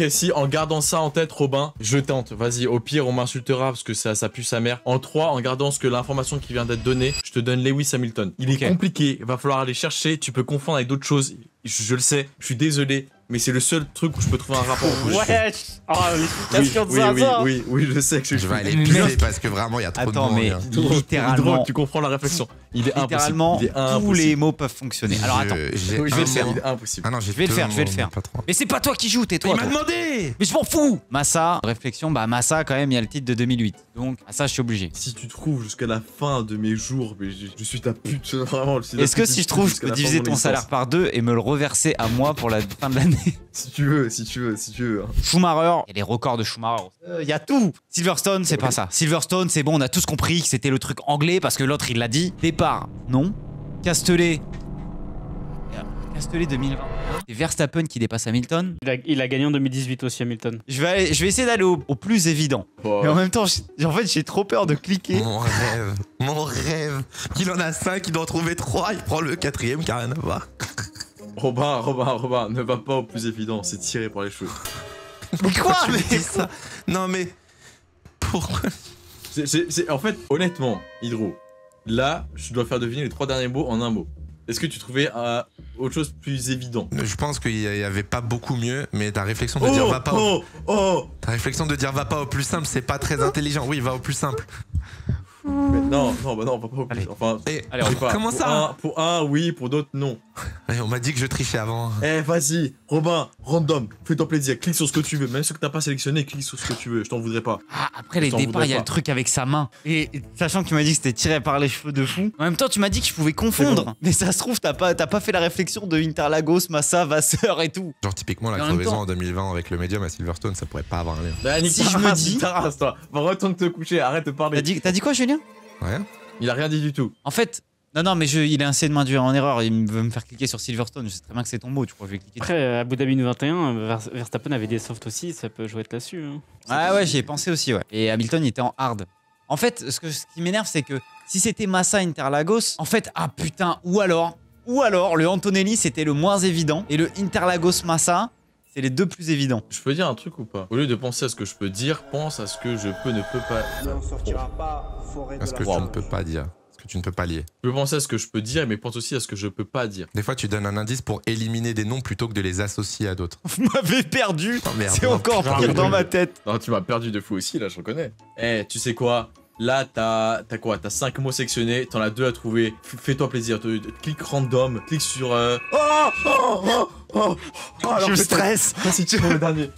si, en gardant ça en tête, Robin, je tente. Vas-y, au pire, on m'insultera parce que ça pue sa mère. En 3, en gardant l'information qui vient d'être donnée, je te donne Lewis Hamilton. Il Ok. est compliqué, il va falloir aller chercher, tu peux confondre avec d'autres choses. Je le sais, je suis désolé, mais c'est le seul truc où je peux trouver un rapport. Ouais! Oh, Oui, l'explication de ça, ça. oui, je sais que je Je vais aller Mais pisser mec. parce que vraiment, il y a trop Attends, de mots. mais hein. littéralement, tu comprends la réflexion. Il est littéralement, impossible. Il est tous impossible. les mots peuvent fonctionner. Alors attends. J'ai Oui, je un vais le faire, mot. il est impossible. Ah non, j'ai Je vais le deux faire, je vais le mots, faire. Pas trois. Mais c'est pas toi qui joues, tais-toi. Il m'a toi. demandé! Mais je m'en fous. Massa, réflexion, bah Massa quand même, il y a le titre de 2008. Donc ça, je suis obligé. Si tu trouves jusqu'à la fin de mes jours, mais je suis ta pute, vraiment. Est-ce que si je trouve, je peux diviser ton salaire par 2 et me le reverser à moi pour la fin de l'année? Si tu veux. Hein. Schumacher, il y a les records de Schumacher. Il y a tout. Silverstone, c'est pas ça. Silverstone, c'est bon, on a tous compris que c'était le truc anglais parce que l'autre il l'a dit. Départ, non. Castellet. Castellet 2021. C'est Verstappen qui dépasse Hamilton. Il a gagné en 2018 aussi, Hamilton. Je vais essayer d'aller au plus évident. Oh. Mais en même temps, en fait, j'ai trop peur de cliquer. Mon rêve. Il en a 5, il doit en trouver 3, il prend le 4ème qui a rien à voir. Robin, ne va pas au plus évident, c'est tiré par les cheveux. Mais quoi? Tu me Mais dis ça? Non mais... Pourquoi? En fait, honnêtement, Hydro, là, je dois faire deviner les 3 derniers mots en un mot. Est-ce que tu trouvais autre chose plus évident? Je pense qu'il y avait pas beaucoup mieux, mais ta réflexion de dire va pas Ta réflexion de dire va pas au plus simple, c'est pas très intelligent. Oui, va au plus simple. Mais non, on va pas au plus Allez. Enfin, Et Allez, on je sais pas. comment ça? Pour un, oui, pour d'autres, non. On m'a dit que je trichais avant. Eh, vas-y, Robin, random, fais-toi plaisir, clique sur ce que tu veux. Même ce que t'as pas sélectionné, clique sur ce que tu veux, je t'en voudrais pas. Ah, après les Je t'en départs, il y a voudrais le truc avec sa main. Et sachant que tu m'as dit que c'était tiré par les cheveux de fou. En même temps, tu m'as dit que je pouvais confondre. bon. Mais ça se trouve, t'as pas fait la réflexion de Interlagos, Massa, Vasseur et tout. Genre typiquement la Et en même crevaison temps- en 2020 avec le médium à Silverstone, ça pourrait pas avoir un lien. Bah, nique Si ta je me race, dis- nique ta race, toi. Va retourne te coucher, arrête de parler. T'as dit quoi, Julien? Ouais. Il a rien dit du tout. En fait, non, mais il a essayé de m'induire en erreur. Il veut me faire cliquer sur Silverstone. Je sais très bien que c'est ton mot, tu crois que je vais cliquer. Après, Abu Dhabi 2021, Verstappen avait des softs aussi, ça peut jouer là-dessus. Hein. Ah ouais, j'y ai pensé aussi, ouais. Et Hamilton, il était en hard. En fait, ce qui m'énerve, c'est que si c'était Massa Interlagos, en fait, ah putain, ou alors, le Antonelli, c'était le moins évident. Et le Interlagos Massa, c'est les deux plus évidents. Je peux dire un truc ou pas? Au lieu de penser à ce que je peux dire, pense à ce que je peux ne peux pas. n'en sortira pas forêt de Parce la que tu jungle. ne peux pas dire. Ce que tu ne peux pas lier. Je peux penser à ce que je peux dire, mais pense aussi à ce que je peux pas dire. Des fois, tu donnes un indice pour éliminer des noms plutôt que de les associer à d'autres. Vous m'avez perdu. Oh, merde. C'est encore putain, pire mais dans oui. ma tête. Non, tu m'as perdu de fou aussi, là, je reconnais. Eh, tu sais quoi? Là, t'as quoi? T'as 5 mots sélectionnés, t'en as 2 à trouver. Fais-toi plaisir, clique random, clique sur. Alors Je peut-être- stresse. Si tu trouves le dernier,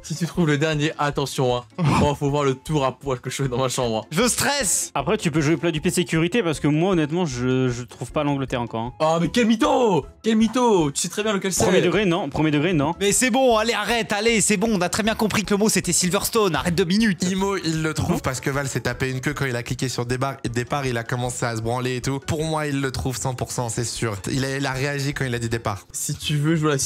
si tu trouves le dernier, attention, hein. Oh, faut voir le tour à poil que je fais dans ma chambre. Hein. Je stresse. Après, tu peux jouer plat du pied sécurité parce que moi, honnêtement, je trouve pas l'Angleterre encore. Hein. Oh, mais quel mytho! Quel mytho! Tu sais très bien lequel c'est. Premier degré, non. Premier degré, non. Mais c'est bon, allez, arrête, allez, c'est bon. On a très bien compris que le mot c'était Silverstone. Arrête 2 minutes. Imo, il le trouve parce que Val s'est tapé une queue quand il a cliqué sur départ, il a commencé à se branler et tout. Pour moi, il le trouve 100%, c'est sûr. Il a réagi quand il a dit départ. Si tu veux jouer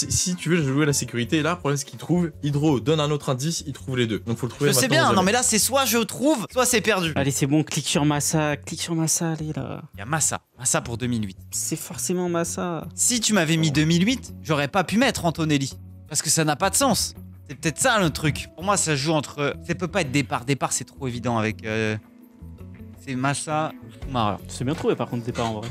à la sécurité, là, le problème c'est qu'il trouve. Hydro donne un autre indice, il trouve les deux. Donc faut le trouver. Je sais maintenant bien, ou non jamais. mais là c'est soit je trouve, soit c'est perdu. Allez, c'est bon, clique sur Massa, allez là. Il y a Massa pour 2008. C'est forcément Massa. Si tu m'avais mis 2008, j'aurais pas pu mettre Antonelli. Parce que ça n'a pas de sens. C'est peut-être ça le truc. Pour moi, ça joue entre. Ça peut pas être départ. Départ, c'est trop évident avec. C'est Massa ou Schumacher. C'est bien trouvé par contre, départ en vrai.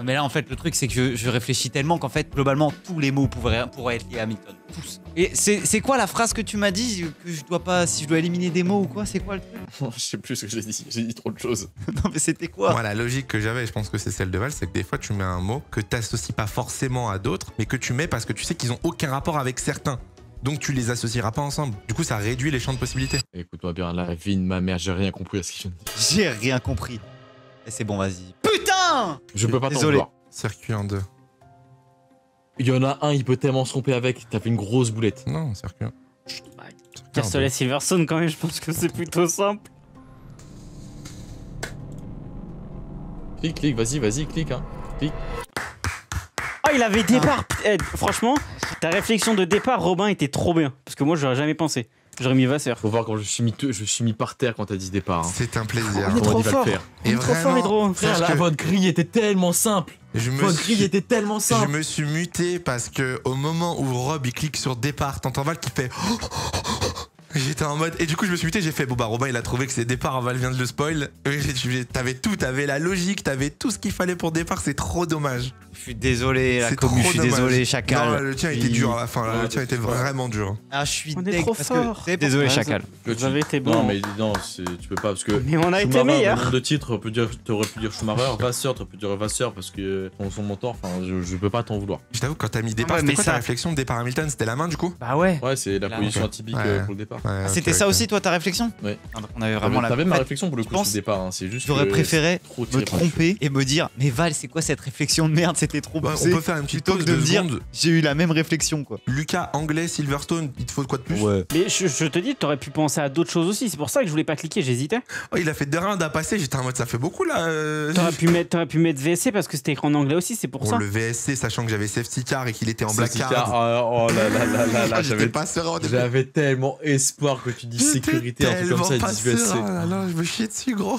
Mais là, en fait, le truc, c'est que je réfléchis tellement qu'en fait, globalement, tous les mots pourraient être liés à Hamilton. Tous. Et c'est quoi la phrase que tu m'as dit que je dois pas. Si je dois éliminer des mots ou quoi? C'est quoi le truc? Je sais plus ce que j'ai dit trop de choses. Non, mais c'était quoi? Moi, la logique que j'avais, et je pense que c'est celle de Val, c'est que des fois, tu mets un mot que t'associes pas forcément à d'autres, mais que tu mets parce que tu sais qu'ils ont aucun rapport avec certains. Donc tu les associeras pas ensemble. Du coup, ça réduit les champs de possibilités. Écoute-moi bien, la vie de ma mère, j'ai rien compris à ce qu'il vient de dire. J'ai rien compris. Et c'est bon, vas-y. Putain! Je peux pas t'en Désolé. vouloir. Circuit en deux. Il y en a un, il peut tellement se tromper avec, t'as fait une grosse boulette. Non, circuit. Castellet Silverstone, quand même, je pense que c'est plutôt simple. Clique, vas-y, clique, hein. Oh, il avait départ. Franchement, ta réflexion de départ, Robin, était trop bien. Parce que moi, j'aurais jamais pensé. J'aurais mis Vasseur. Faut voir quand je suis mis par terre quand t'as dit départ. Hein. C'est un plaisir. On est Comment trop il va fort. le faire? Et On est trop fort, Hydro. Frère, Sache là, que votre grille était tellement simple. je me Votre grille suis- était tellement Je simple. me suis muté parce que au moment où Rob il clique sur départ, t'entends Val qui fait. J'étais en mode. Et du coup, je me suis muté, j'ai fait. Bon, bah, Robin, il a trouvé que c'est départ, Val vient de le spoil. T'avais tout, t'avais la logique, t'avais tout ce qu'il fallait pour départ, c'est trop dommage. Je suis désolé, la C'est commu, trop je suis dommage. désolé, Chacal. Non, le tien était dur à la fin, le tien était vraiment dur. Ah, je suis On est deg trop parce fort. que. Désolé, Ouais, Chacal. Vous avez été bon. Non, mais non, tu peux pas parce que. Mais on a été Schumacher, meilleurs. le nombre de titres, t'aurais pu dire Schumacher, Vasseur, t'aurais pu dire Vasseur parce que son mentor, enfin, je peux pas t'en vouloir. Je t'avoue, quand t'as mis départ, Ouais, c'était mais quoi ça- ta réflexion de départ Hamilton? C'était la main du coup? Bah ouais. Ouais, c'est la Là, position ok. atypique Ouais. pour le départ. Ah, c'était ça aussi, toi, ta réflexion? Ouais. Ah, donc on avait vraiment la. T'avais ma en fait, réflexion pour le je coup pense- au départ, hein. C'est juste. J'aurais que préféré c'est trop me tiré par les tromper et me dire, mais Val, c'est quoi cette réflexion de merde? C'était trop Ouais, poussé. on peut faire une petite Plutôt pause que de de me dire, secondes. j'ai eu la même réflexion, quoi. Lucas, anglais, Silverstone, il te faut quoi de plus? Ouais. Mais je te dis, t'aurais pu penser à d'autres choses aussi. C'est pour ça que je voulais pas cliquer, j'hésitais. Oh, il a fait 2 rounds à passer, j'étais en mode ça fait beaucoup là. T'aurais pu mettre VSC parce que c'était écrit en anglais aussi, c'est pour Bon, ça. le VSC, sachant que j'avais safety car et qu'il était en black Safety car. car, oh là là là là là, J'étais pas serein au début. j'avais tellement espoir que tu dis J'étais sécurité, un truc comme ça, tellement et pas 10 VSC. serein, là, là, je me chiais dessus, gros.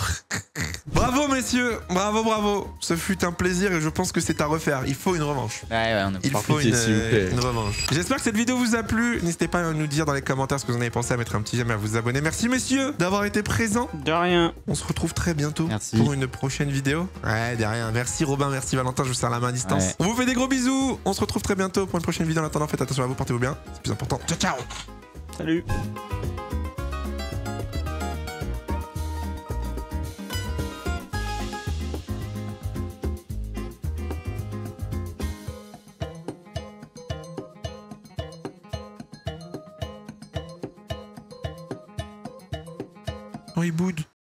Bravo, messieurs. Bravo, bravo. Ce fut un plaisir et je pense que c'est à refaire. Il faut une revanche. Ouais, on a Il Par faut pitié, s'il vous plaît. une revanche. J'espère que cette vidéo vous a plu. N'hésitez pas à nous dire dans les commentaires ce que vous en avez pensé, à mettre un petit j'aime et à vous abonner. Merci, messieurs, d'avoir été présents. De rien. On se retrouve très bientôt Merci. pour une prochaine vidéo. Ouais, de rien. Merci, Robin. Merci, Valentin. Je vous serre la main à distance. Ouais. On vous fait des gros bisous. On se retrouve très bientôt pour une prochaine vidéo. En attendant, faites attention à vous. Portez-vous bien. C'est plus important. Ciao, ciao. Salut. Oh, il boude.